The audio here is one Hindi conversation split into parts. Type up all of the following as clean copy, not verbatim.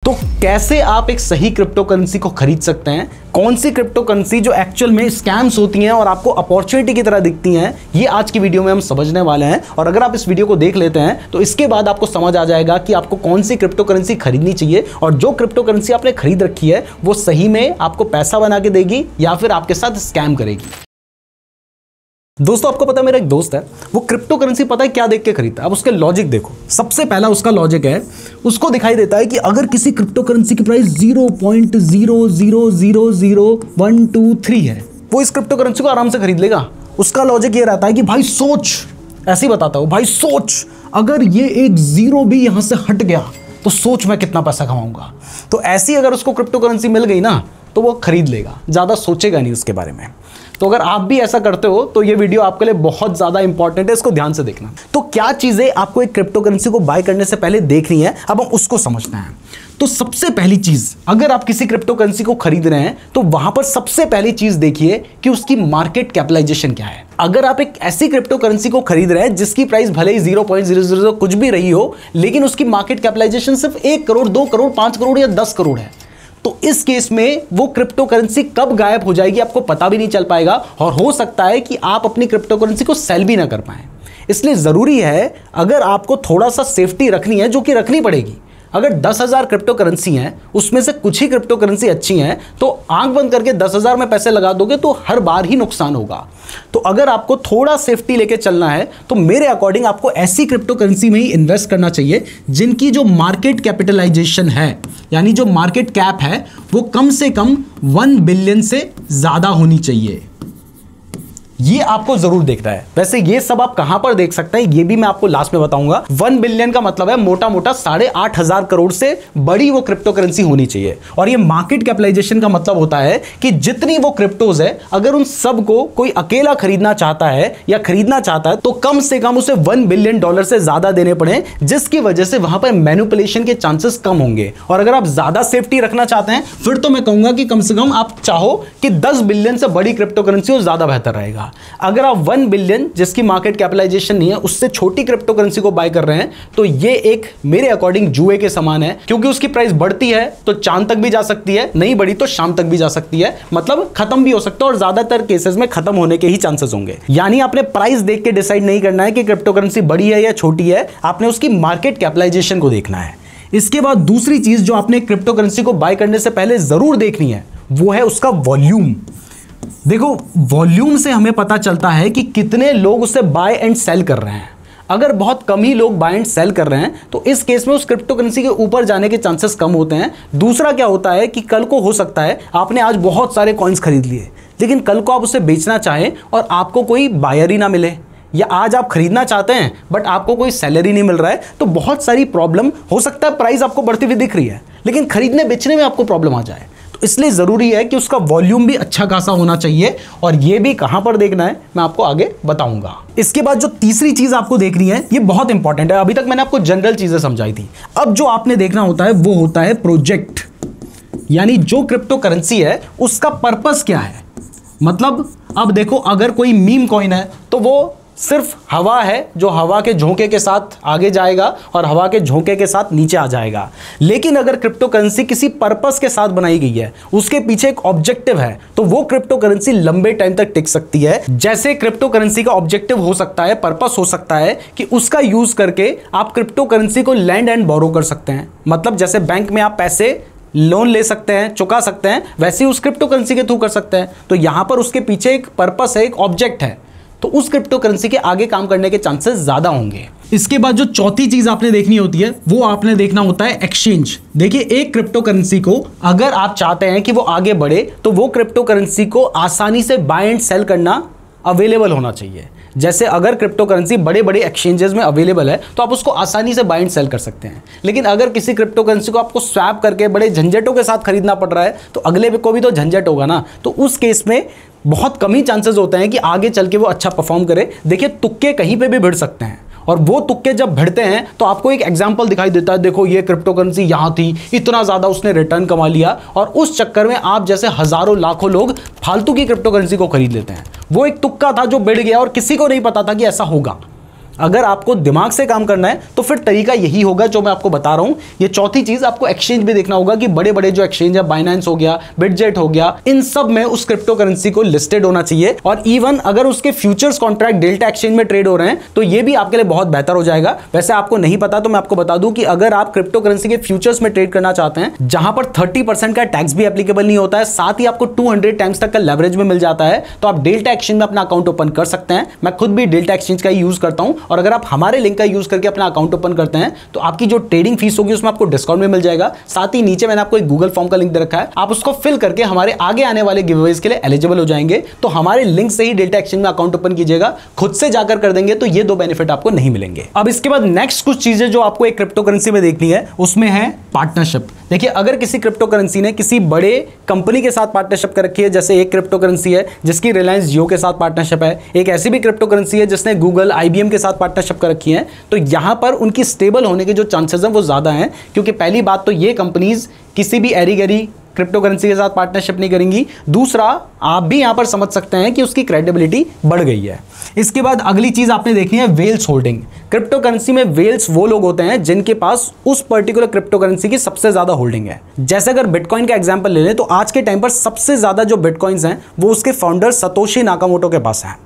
तो कैसे आप एक सही क्रिप्टो करेंसी को खरीद सकते हैं, कौन सी क्रिप्टो करेंसी जो एक्चुअल में स्कैम्स होती हैं और आपको अपॉर्चुनिटी की तरह दिखती हैं, ये आज की वीडियो में हम समझने वाले हैं। और अगर आप इस वीडियो को देख लेते हैं तो इसके बाद आपको समझ आ जाएगा कि आपको कौन सी क्रिप्टो करेंसी खरीदनी चाहिए और जो क्रिप्टो करेंसी आपने खरीद रखी है वो सही में आपको पैसा बना के देगी या फिर आपके साथ स्कैम करेगी। दोस्तों, आपको पता है मेरा एक दोस्त है, वो क्रिप्टो करेंसी पता है क्या देख के खरीदता है। अब उसके लॉजिक देखो। सबसे पहला उसका लॉजिक है, उसको दिखाई देता है कि अगर किसी क्रिप्टो करेंसी की प्राइस 0.0000123 है, वो इस क्रिप्टो करेंसी को आराम से खरीद लेगा। उसका लॉजिक ये रहता है कि भाई सोच, ऐसे ही बताता हूं, भाई सोच अगर ये एक जीरो भी यहां से हट गया तो सोच मैं कितना पैसा कमाऊंगा। तो ऐसी अगर उसको क्रिप्टो करेंसी मिल गई ना तो वो खरीद लेगा, ज्यादा सोचेगा नहीं उसके बारे में। तो अगर आप भी ऐसा करते हो तो ये वीडियो आपके लिए बहुत ज्यादा इंपॉर्टेंट है, इसको ध्यान से देखना। तो क्या चीजें आपको एक क्रिप्टो करेंसी को बाय करने से पहले देखनी है, अब हम उसको समझना है। तो सबसे पहली चीज, अगर आप किसी क्रिप्टो करेंसी को खरीद रहे हैं तो वहां पर सबसे पहली चीज देखिए कि उसकी मार्केट कैपिटलाइजेशन क्या है। अगर आप एक ऐसी क्रिप्टो करेंसी को खरीद रहे हैं जिसकी प्राइस भले ही 0.00 कुछ भी रही हो, लेकिन उसकी मार्केट कैपिटलाइजेशन सिर्फ 1 करोड़, 2 करोड़, 5 करोड़ या 10 करोड़ है, तो इस केस में वो क्रिप्टो करेंसी कब गायब हो जाएगी आपको पता भी नहीं चल पाएगा और हो सकता है कि आप अपनी क्रिप्टो करेंसी को सेल भी ना कर पाएं। इसलिए जरूरी है, अगर आपको थोड़ा सा सेफ्टी रखनी है, जो कि रखनी पड़ेगी। अगर 10,000 क्रिप्टो करेंसी हैं, उसमें से कुछ ही क्रिप्टो करेंसी अच्छी हैं, तो आंख बंद करके 10,000 में पैसे लगा दोगे तो हर बार ही नुकसान होगा। तो अगर आपको थोड़ा सेफ्टी लेके चलना है तो मेरे अकॉर्डिंग आपको ऐसी क्रिप्टो करेंसी में ही इन्वेस्ट करना चाहिए जिनकी जो मार्केट कैपिटलाइजेशन है, यानी जो मार्केट कैप है, वो कम से कम 1 बिलियन से ज्यादा होनी चाहिए। ये आपको जरूर देखना है। वैसे ये सब आप कहां पर देख सकते हैं ये भी मैं आपको लास्ट में बताऊंगा। 1 बिलियन का मतलब है मोटा मोटा 8,500 करोड़ से बड़ी वो क्रिप्टो करेंसी होनी चाहिए। और ये मार्केट कैपिटलाइजेशन का मतलब होता है कि जितनी वो क्रिप्टोज है, अगर उन सब को कोई अकेला खरीदना चाहता है या खरीदना चाहता है तो कम से कम उसे $1 बिलियन से ज्यादा देने पड़े, जिसकी वजह से वहां पर मैनिपुलेशन के चांसेस कम होंगे। और अगर आप ज्यादा सेफ्टी रखना चाहते हैं फिर तो मैं कहूंगा कि कम से कम आप चाहो कि 10 बिलियन से बड़ी क्रिप्टो करेंसी हो, ज्यादा बेहतर रहेगा। अगर आप 1 बिलियन जिसकी मार्केट कैपिटलाइजेशन नहीं है उससे छोटी क्रिप्टो करेंसी को बाय कर रहे हैं तो ये एक मेरे अकॉर्डिंग जुए के समान है, क्योंकि उसकी प्राइस बढ़ती है तो चांद तक भी जा सकती है, नहीं बढ़ी तो शाम तक भी जा सकती है, मतलब खत्म भी हो सकता है और ज्यादातर केसेस में खत्म होने के ही चांसेस होंगे। यानी आपने प्राइस देख के डिसाइड नहीं करना है कि क्रिप्टो करेंसी बड़ी है या छोटी है, आपने उसकी मार्केट कैपिटलाइजेशन को देखना है। इसके बाद दूसरी चीज जो आपने क्रिप्टो करेंसी को बाय करने से पहले जरूर देखनी है वो है उसका वॉल्यूम। देखो, वॉल्यूम से हमें पता चलता है कि कितने लोग उसे बाय एंड सेल कर रहे हैं। अगर बहुत कम ही लोग बाय एंड सेल कर रहे हैं तो इस केस में उस क्रिप्टो करेंसी के ऊपर जाने के चांसेस कम होते हैं। दूसरा क्या होता है कि कल को हो सकता है आपने आज बहुत सारे कॉइन्स खरीद लिए, लेकिन कल को आप उसे बेचना चाहें और आपको कोई बायर ही ना मिले, या आज आप खरीदना चाहते हैं बट आपको कोई सैलरी नहीं मिल रहा है, तो बहुत सारी प्रॉब्लम हो सकता है। प्राइस आपको बढ़ती हुई दिख रही है लेकिन खरीदने बेचने में आपको प्रॉब्लम आ जाए। तो इसलिए जरूरी है कि उसका वॉल्यूम भी अच्छा खासा होना चाहिए, और ये भी कहां पर देखना है मैं आपको आगे बताऊंगा। इसके बाद जो तीसरी चीज आपको देखनी है ये बहुत इंपॉर्टेंट है। अभी तक मैंने आपको जनरल चीजें समझाई थी, अब जो आपने देखना होता है वो होता है प्रोजेक्ट, यानी जो क्रिप्टो करेंसी है उसका पर्पस क्या है। मतलब अब देखो, अगर कोई मीम कॉइन है तो वो सिर्फ हवा है जो हवा के झोंके के साथ आगे जाएगा और हवा के झोंके के साथ नीचे आ जाएगा। लेकिन अगर क्रिप्टो करेंसी किसी पर्पस के साथ बनाई गई है, उसके पीछे एक ऑब्जेक्टिव है, तो वो क्रिप्टो करेंसी लंबे टाइम तक टिक सकती है। जैसे क्रिप्टो करेंसी का ऑब्जेक्टिव हो सकता है, पर्पस हो सकता है कि उसका यूज करके आप क्रिप्टो करेंसी को लैंड एंड बोरो कर सकते हैं। मतलब जैसे बैंक में आप पैसे लोन ले सकते हैं, चुका सकते हैं, वैसे ही उस क्रिप्टो करेंसी के थ्रू कर सकते हैं। तो यहां पर उसके पीछे एक पर्पस है, एक ऑब्जेक्ट है, तो उस क्रिप्टो करेंसी के आगे काम करने के चांसेस ज्यादा होंगे। इसके बाद जो चौथी चीज आपने देखनी होती है वो आपने देखना होता है एक्सचेंज। देखिए, एक क्रिप्टो करेंसी को अगर आप चाहते हैं कि वो आगे बढ़े तो वो क्रिप्टो करेंसी को आसानी से बाय एंड सेल करना अवेलेबल होना चाहिए। जैसे अगर क्रिप्टो करेंसी बड़े बड़े एक्सचेंजेस में अवेलेबल है तो आप उसको आसानी से बाय एंड सेल कर सकते हैं। लेकिन अगर किसी क्रिप्टो करेंसी को आपको स्वैप करके बड़े झंझटों के साथ खरीदना पड़ रहा है तो अगले को भी तो झंझट होगा ना। तो उस केस में बहुत कम ही चांसेस होते हैं कि आगे चल के वो अच्छा परफॉर्म करे। देखिए, तुक्के कहीं पे भी भिड़ सकते हैं, और वो तुक्के जब भिड़ते हैं तो आपको एक एग्जांपल दिखाई देता है, देखो ये क्रिप्टो करेंसी यहां थी, इतना ज्यादा उसने रिटर्न कमा लिया, और उस चक्कर में आप जैसे हजारों लाखों लोग फालतू की क्रिप्टो करेंसी को खरीद लेते हैं। वो एक तुक्का था जो भिड़ गया और किसी को नहीं पता था कि ऐसा होगा। अगर आपको दिमाग से काम करना है तो फिर तरीका यही होगा जो मैं आपको बता रहा हूं। ये चौथी चीज, आपको एक्सचेंज भी देखना होगा कि बड़े बड़े जो एक्सचेंज है, बाइनेंस हो गया, बिटजेट हो गया, इन सब में उस क्रिप्टो करेंसी को लिस्टेड होना चाहिए। और इवन अगर उसके फ्यूचर्स कॉन्ट्रैक्ट डेल्टा एक्सचेंज में ट्रेड हो रहे हैं तो ये भी आपके लिए बहुत बेहतर हो जाएगा। वैसे आपको नहीं पता तो मैं आपको बता दूं कि अगर आप क्रिप्टो करेंसी के फ्यूचर्स में ट्रेड करना चाहते हैं, जहां पर 30% का टैक्स भी एप्लीकेबल नहीं होता है, साथ ही आपको 200 टाइम्स तक का लेवरेज में मिल जाता है, तो आप डेल्टा एक्सचेंज में अपना अकाउंट ओपन कर सकते हैं। मैं खुद भी डेल्टा एक्सचेंज का यूज करता हूं, और अगर आप हमारे लिंक का यूज करके अपना अकाउंट ओपन करते हैं तो आपकी जो ट्रेडिंग फीस होगी उसमें आपको डिस्काउंट में मिल जाएगा। साथ ही नीचे मैंने आपको एक गूगल फॉर्म का लिंक दे रखा है, आप उसको फिल करके हमारे आगे आने वाले गिवअवेज के लिए एलिजिबल हो जाएंगे। तो हमारे लिंक से ही डेल्टा एक्सचेंज में अकाउंट ओपन कीजिएगा, खुद से जाकर कर देंगे तो ये दो बेनिफिट आपको नहीं मिलेंगे। अब इसके बाद नेक्स्ट कुछ चीजें जो आपको एक क्रिप्टो करेंसी में देखनी है उसमें है पार्टनरशिप। देखिए, अगर किसी क्रिप्टो करेंसी ने किसी बड़े कंपनी के साथ पार्टनरशिप कर रखी है, जैसे एक क्रिप्टो करेंसी है जिसकी रिलायंस जियो के साथ पार्टनरशिप है, एक ऐसी भी क्रिप्टो करेंसी है जिसने गूगल, IBM के साथ पार्टनरशिप कर रखी है, तो यहां पर उनकी स्टेबल होने के जो चांसेस हैं वो ज्यादा हैं। क्योंकि पहली बात तो ये कंपनीज किसी भी एरी गैरी क्रिप्टो करेंसी के साथ पार्टनरशिप नहीं करेंगी। दूसरा, आप भी यहां पर समझ सकते हैं कि उसकी क्रेडिबिलिटी बढ़ गई है। इसके बाद अगली चीज आपने देखनी है वेल्स होल्डिंग। क्रिप्टो करेंसी में वेल्स वो लोग होते हैं जिनके पास उस पर्टिकुलर क्रिप्टो करेंसी की सबसे ज्यादा होल्डिंग है। जैसे अगर बिटकॉइन का एग्जांपल ले लें तो आज के टाइम पर सबसे ज्यादा जो बिटकॉइंस हैं वो उसके फाउंडर सतोशी नाकामोटो के पास है।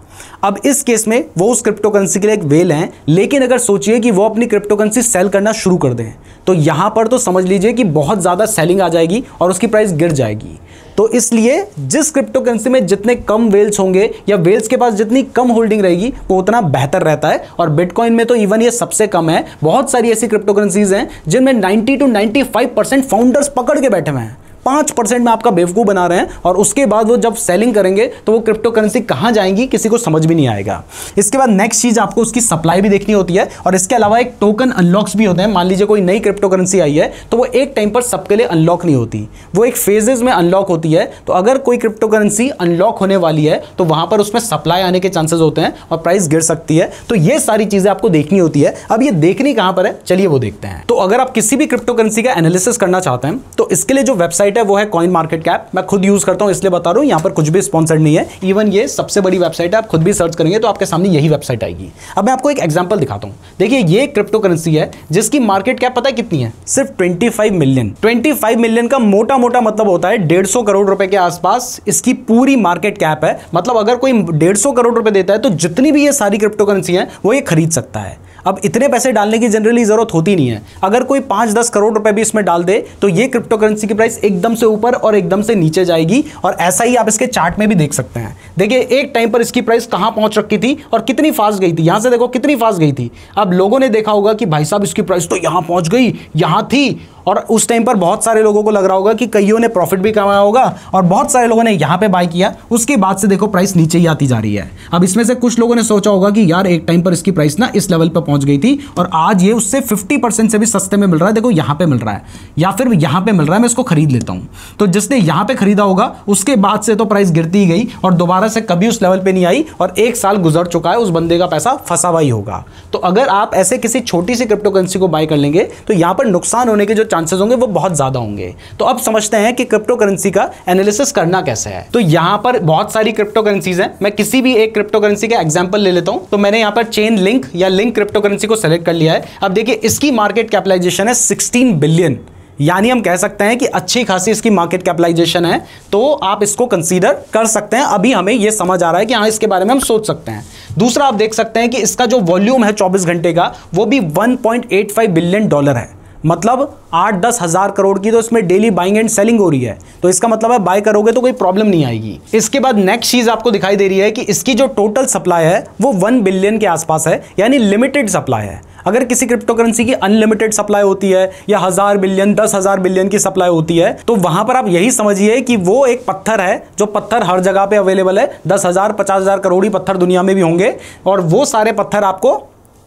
अब इस केस में वो उस क्रिप्टो करेंसी के लिए एक वेल हैं, लेकिन अगर सोचिए कि वो अपनी क्रिप्टो करेंसी सेल करना शुरू कर दें तो यहां पर तो समझ लीजिए कि बहुत ज्यादा सेलिंग आ जाएगी और उसकी प्राइस गिर जाएगी। तो इसलिए जिस क्रिप्टो करेंसी में जितने कम वेल्स होंगे या वेल्स के पास जितनी कम होल्डिंग रहेगी वो उतना बेहतर रहता है। और बिटकॉइन में तो इवन ये सबसे कम है। बहुत सारी ऐसी क्रिप्टो करेंसीज हैं जिनमें 90 to 95% फाउंडर्स पकड़ के बैठे हुए हैं, 5% में आपका बेवकूफ बना रहे हैं, और उसके बाद वो जब सेलिंग करेंगे तो वो क्रिप्टो करेंसी कहां जाएंगी किसी को समझ भी नहीं आएगा। इसके बाद नेक्स्ट चीज आपको उसकी सप्लाई भी देखनी होती है, और इसके अलावा एक टोकन अनलॉक्स भी होते हैं। मान लीजिए कोई नई क्रिप्टो करेंसी आई है तो वो एक टाइम पर सबके लिए अनलॉक नहीं होती, वो एक फेजेस में अनलॉक होती है। तो अगर कोई क्रिप्टो करेंसी अनलॉक होने वाली है तो वहां पर उसमें सप्लाई आने के चांसेस होते हैं और प्राइस गिर सकती है। तो ये सारी चीजें आपको देखनी होती है। अब ये देखनी कहां पर है, चलिए वो देखते हैं। तो अगर आप किसी भी क्रिप्टो करेंसी का एनालिसिस करना चाहते हैं तो इसके लिए जो वेबसाइट है वो है कॉइन मार्केट कैप। मैं खुद यूज करता हूं इसलिए बता रहा हूं, यहां पर कुछ भी स्पॉन्सर्ड नहीं है। इवन ये सबसे बड़ी वेबसाइट है, आप खुद भी सर्च करेंगे तो आपके सामने यही वेबसाइट आएगी। अब मैं आपको एक एग्जांपल दिखाता हूं। देखिए, ये क्रिप्टो करेंसी है जिसकी मार्केट कैप पता है कितनी है, सिर्फ 25 मिलियन। 25 मिलियन का मोटा मोटा मतलब होता है 150 करोड़ रुपए के आसपास इसकी पूरी मार्केट कैप है। मतलब अगर कोई 150 करोड़ रुपए देता है तो जितनी भी ये सारी क्रिप्टो करेंसी है वो ये खरीद सकता है। अब इतने पैसे डालने की जनरली जरूरत होती नहीं है। अगर कोई 5-10 करोड़ रुपए भी इसमें डाल दे तो ये क्रिप्टो करेंसी की प्राइस एकदम से ऊपर और एकदम से नीचे जाएगी। और ऐसा ही आप इसके चार्ट में भी देख सकते हैं। देखिए, एक टाइम पर इसकी प्राइस कहां पहुंच रखी थी और कितनी फास्ट गई थी। यहां से देखो कितनी फास्ट गई थी। अब लोगों ने देखा होगा कि भाई साहब इसकी प्राइस तो यहां पहुंच गई, यहां थी, और उस टाइम पर बहुत सारे लोगों को लग रहा होगा कि कईयों ने प्रॉफिट भी कमाया होगा और बहुत सारे लोगों ने यहां पे बाय किया। उसके बाद से देखो प्राइस नीचे ही आती जा रही है। अब इसमें से कुछ लोगों ने सोचा होगा कि यार एक टाइम पर इसकी प्राइस ना इस लेवल पर पहुंच गई थी और आज ये उससे 50% से भी सस्ते में मिल रहा है। देखो यहां पे मिल रहा है या फिर यहां पे मिल रहा है, मैं इसको खरीद लेता हूं। तो जिसने यहां पे खरीदा होगा उसके बाद से तो प्राइस गिरती ही गई और दोबारा से कभी उस लेवल पे नहीं आई और 1 साल गुजर चुका है, उस बंदे का पैसा फंसा हुआ ही होगा। तो अगर आप ऐसे किसी छोटी सी क्रिप्टो करेंसी को बाय कर लेंगे तो यहां पर नुकसान होने के जो चांसेस होंगे वो बहुत ज्यादा होंगे। तो अब समझते हैं कि क्रिप्टो करेंसी का एनालिसिस करना कैसे है। तो यहां पर बहुत सारी क्रिप्टो करेंसीज हैं, मैं किसी भी एक क्रिप्टो करेंसी का एग्जांपल ले लेता हूं। तो मैंने यहां पर चेन लिंक या लिंक क्रिप्टो करेंसी को सेलेक्ट कर लिया है। अब देखिए, इसकी मार्केट कैपिटलाइजेशन है 16 बिलियन, यानी हम कह सकते हैं कि अच्छी खासी इसकी मार्केट कैपिटलाइजेशन है। तो आप इसको कंसीडर कर सकते हैं। अभी हमें यह समझ आ रहा है कि हाँ, इसके बारे में हम सोच सकते हैं। दूसरा, आप देख सकते हैं कि इसका जो वॉल्यूम है 24 घंटे का वो भी $1.85 बिलियन है। मतलब 8-10 हज़ार करोड़ की तो इसमें डेली बाइंग एंड सेलिंग हो रही है। तो इसका मतलब है बाय करोगे तो कोई प्रॉब्लम नहीं आएगी। इसके बाद नेक्स्ट चीज आपको दिखाई दे रही है कि इसकी जो टोटल सप्लाई है वो 1 बिलियन के आसपास है, यानी लिमिटेड सप्लाई है। अगर किसी क्रिप्टो करेंसी की अनलिमिटेड सप्लाई होती है या 1000 बिलियन 10,000 बिलियन की सप्लाई होती है तो वहां पर आप यही समझिए कि वो एक पत्थर है, जो पत्थर हर जगह पे अवेलेबल है। 10,000 50,000 करोड़ पत्थर दुनिया में भी होंगे और वो सारे पत्थर आपको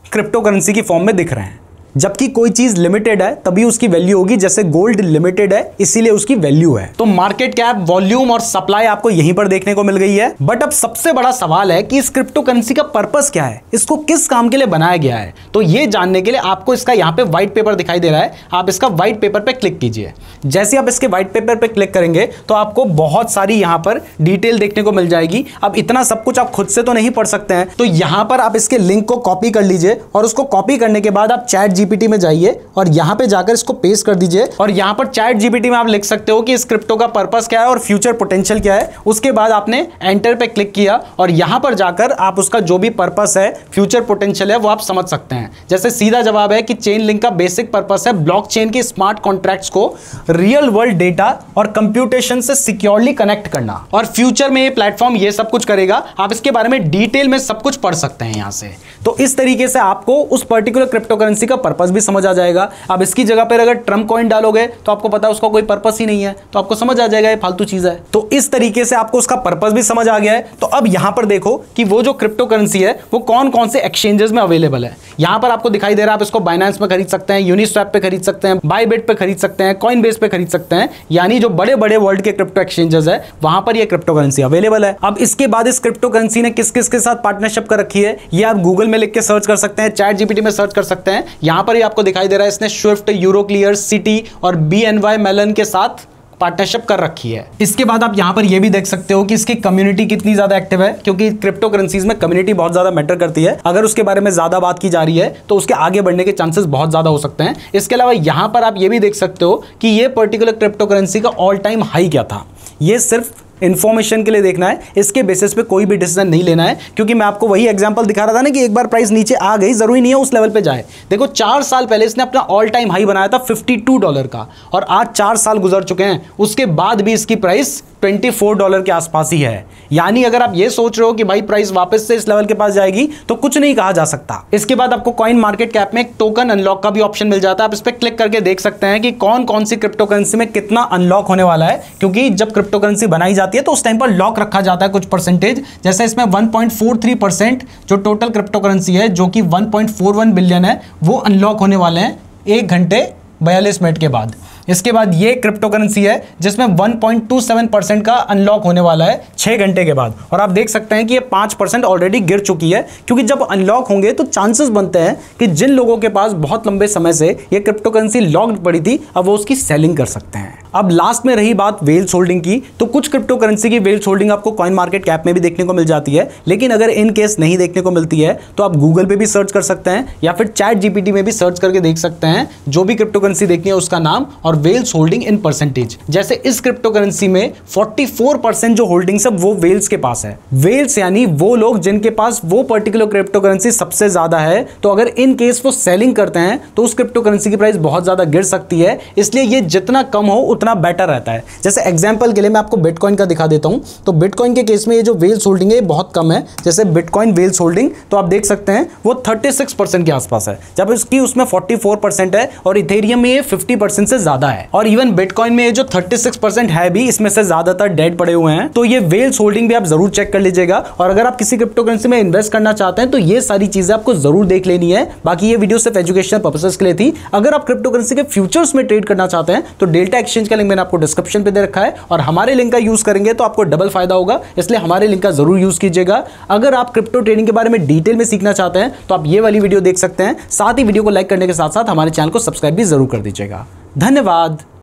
क्रिप्टो करेंसी की फॉर्म में दिख रहे हैं। जबकि कोई चीज लिमिटेड है तभी उसकी वैल्यू होगी, जैसे गोल्ड लिमिटेड है इसीलिए उसकी वैल्यू है। तो मार्केट कैप, वॉल्यूम और सप्लाई आपको यहीं पर देखने को मिल गई है। बट अब सबसे बड़ा सवाल है कि इस क्रिप्टो करेंसी का पर्पस क्या है, इसको किस काम के लिए बनाया गया है। तो ये जानने के लिए आपको इसका यहां पे व्हाइट पेपर दिखाई दे रहा है, आप इसका व्हाइट पेपर पे क्लिक कीजिए। जैसे आप इसके व्हाइट पेपर पे क्लिक करेंगे तो आपको बहुत सारी यहां पर डिटेल देखने को मिल जाएगी। अब इतना सब कुछ आप खुद से तो नहीं पढ़ सकते हैं, तो यहां पर आप इसके लिंक को कॉपी कर लीजिए और उसको कॉपी करने के बाद आप चैट जीपीटी में जाइए और यहां पे जाकर इसको पेस्ट कर दीजिए और यहां पर चैट जीपीटी में आप लिख सकते हो कि इस क्रिप्टो का पर्पस क्या है और फ्यूचर पोटेंशियल क्या है। उसके बाद आपने एंटर पे क्लिक किया और यहां पर जाकर आप उसका जो भी पर्पस है, फ्यूचर पोटेंशियल है, वो आप समझ सकते हैं। जैसे सीधा जवाब है कि चेन लिंक का बेसिक पर्पस है ब्लॉकचेन के स्मार्ट कॉन्ट्रैक्ट्स को रियल वर्ल्ड डेटा और कंप्यूटेशन से सिक्योरली कनेक्ट करना, और फ्यूचर में ये प्लेटफॉर्म ये सब कुछ करेगा। आप इसके बारे में डिटेल में सब कुछ पढ़ सकते हैं यहां से। तो इस तरीके से आपको उस पर्टिकुलर क्रिप्टो करेंसी का पर्पस भी समझ आ जाएगा। अब इसकी जगह पर अगर ट्रम्प कॉइन डालोगे तो आपको पता है उसका कोई पर्पस ही नहीं है, तो आपको समझ आ जाएगा ये फालतू चीज है। तो इस तरीके से आपको उसका पर्पस भी समझ आ गया है। तो अब यहां पर देखो कि वो जो क्रिप्टो करेंसी है वो कौन कौन से एक्सचेंजेस में अवेलेबल है। यहां पर आपको दिखाई दे रहा है, आप इसको बाइनेंस में खरीद सकते हैं, यूनिस्वैप पे खरीद सकते हैं, बायबिट पे खरीद सकते हैं, कॉइनबेस पे खरीद सकते हैं, यानी जो बड़े बड़े वर्ल्ड के क्रिप्टो एक्सचेंजेस है वहां पर ये क्रिप्टो करेंसी अवेलेबल है। अब इसके बाद इस क्रिप्टो करेंसी ने किस किस के साथ पार्टनरशिप कर रखी है ये आप गूगल में लिख के सर्च कर सकते हैं, चैट जीपीटी में सर्च कर सकते हैं। यहां पर ही आपको दिखाई दे रहा है इसने स्विफ्ट, यूरोक्लियर, सिटी और BNY मेलन के साथ पार्टनरशिप कर रखी है। इसके बाद आप यहां पर यह भी देख सकते हो कि इसकी कम्युनिटी कितनी ज्यादा एक्टिव है, क्योंकि क्रिप्टो करेंसीज में कम्युनिटी बहुत ज्यादा मैटर करती है। अगर उसके बारे में ज्यादा बात की जा रही है तो उसके आगे बढ़ने के चांसेस बहुत ज्यादा हो सकते हैं। इसके अलावा यहां पर आप यह भी देख सकते हो कि यह पर्टिकुलर क्रिप्टो करेंसी का ऑल टाइम हाई क्या था। यह सिर्फ इंफॉर्मेशन के लिए देखना है, इसके बेसिस पे कोई भी डिसीजन नहीं लेना है, क्योंकि मैं आपको वही एग्जांपल दिखा रहा था ना कि एक बार प्राइस नीचे आ गई जरूरी नहीं है उस लेवल पे जाए। देखो 4 साल पहले इसने अपना ऑल टाइम हाई बनाया था $52 का, और आज 4 साल गुजर चुके हैं, उसके बाद भी इसकी प्राइस $24 के आसपास ही है। यानी अगर आप ये सोच रहे हो कि भाई प्राइस वापस से इस लेवल के पास जाएगी तो कुछ नहीं कहा जा सकता। इसके बाद आपको कॉइन मार्केट कैप में एक टोकन अनलॉक का भी ऑप्शन मिल जाता है। आप इस पर क्लिक करके देख सकते हैं कि कौन कौन सी क्रिप्टो करेंसी में कितना अनलॉक होने वाला है, क्योंकि जब क्रिप्टो करेंसी बनाई जाती है तो उस टाइम पर लॉक रखा जाता है कुछ परसेंटेज। जैसे इसमें 1.43% जो टोटल क्रिप्टो करेंसी है, जो कि 1.41 बिलियन है, वो अनलॉक होने वाले हैं 1 घंटे 42 मिनट के बाद। इसके बाद ये क्रिप्टो करेंसी है जिसमें 1.27% का अनलॉक होने वाला है 6 घंटे के बाद, और आप देख सकते हैं कि ये 5% ऑलरेडी गिर चुकी है, क्योंकि जब अनलॉक होंगे तो चांसेस बनते हैं कि जिन लोगों के पास बहुत लंबे समय से ये क्रिप्टो करेंसी लॉक्ड पड़ी थी अब वो उसकी सेलिंग कर सकते हैं। अब लास्ट में रही बात वेल्स होल्डिंग की, तो कुछ क्रिप्टो करेंसी की वेल्स होल्डिंग आपको कॉइन मार्केट कैप में भी देखने को मिल जाती है, लेकिन अगर इन केस नहीं देखने को मिलती है तो आप गूगल पे भी सर्च कर सकते हैं या फिर चैट जीपीटी में भी सर्च करके देख सकते हैं जो भी क्रिप्टो करेंसी देखनी है उसका नाम और वेल्स होल्डिंग इन परसेंटेज। जैसे इस क्रिप्टो करेंसी में 44% जो होल्डिंग्स है वो वेल्स के पास है। वेल्स यानी वो लोग जिनके पास वो पर्टिकुलर क्रिप्टो करेंसी सबसे ज्यादा है, तो अगर इन केस वो सेलिंग करते हैं तो उस क्रिप्टो करेंसी की प्राइस बहुत ज्यादा गिर सकती है, इसलिए ये जितना कम हो उतना बेटर रहता है। जैसे एग्जांपल के लिए मैं आपको बिटकॉइन का दिखा देता हूं, तो बिटकॉइन के केस में ये जो वेल्स होल्डिंग है बहुत कम है। जैसे बिटकॉइन वेल्स होल्डिंग तो आप देख सकते हैं वो 36% के आसपास है, जब इसकी उसमें 44% है, और इथेरियम में ये 50% से ज्यादा है। और इवन बिटकॉइन में ये जो 36% है भी, इसमें से ज्यादातर डेड पड़े हुए हैं। तो ये वेल्स होल्डिंग भी आप जरूर चेक कर लीजिएगा। और अगर आप किसी क्रिप्टो करेंसी में इन्वेस्ट करना चाहते हैं तो ये सारी चीजें आपको जरूर देख लेनी है। बाकी ये वीडियो सिर्फ एजुकेशनल पर्पसेस के लिए थी। अगर आप क्रिप्टो करेंसी के फ्यूचर्स में ट्रेड करना चाहते हैं तो डेल्टा एक्सचेंज का लिंक मैंने आपको डिस्क्रिप्शन पे दे रखा है, और हमारे लिंक का यूज करेंगे तो आपको डबल फायदा होगा, इसलिए हमारे लिंक का जरूर यूज कीजिएगा। अगर आप क्रिप्टो ट्रेडिंग के बारे में डिटेल में सीखना चाहते हैं तो आप ये वाली वीडियो देख सकते हैं। साथ ही वीडियो को लाइक करने के साथ साथ हमारे चैनल को सब्सक्राइब भी जरूर कर दीजिएगा। धन्यवाद।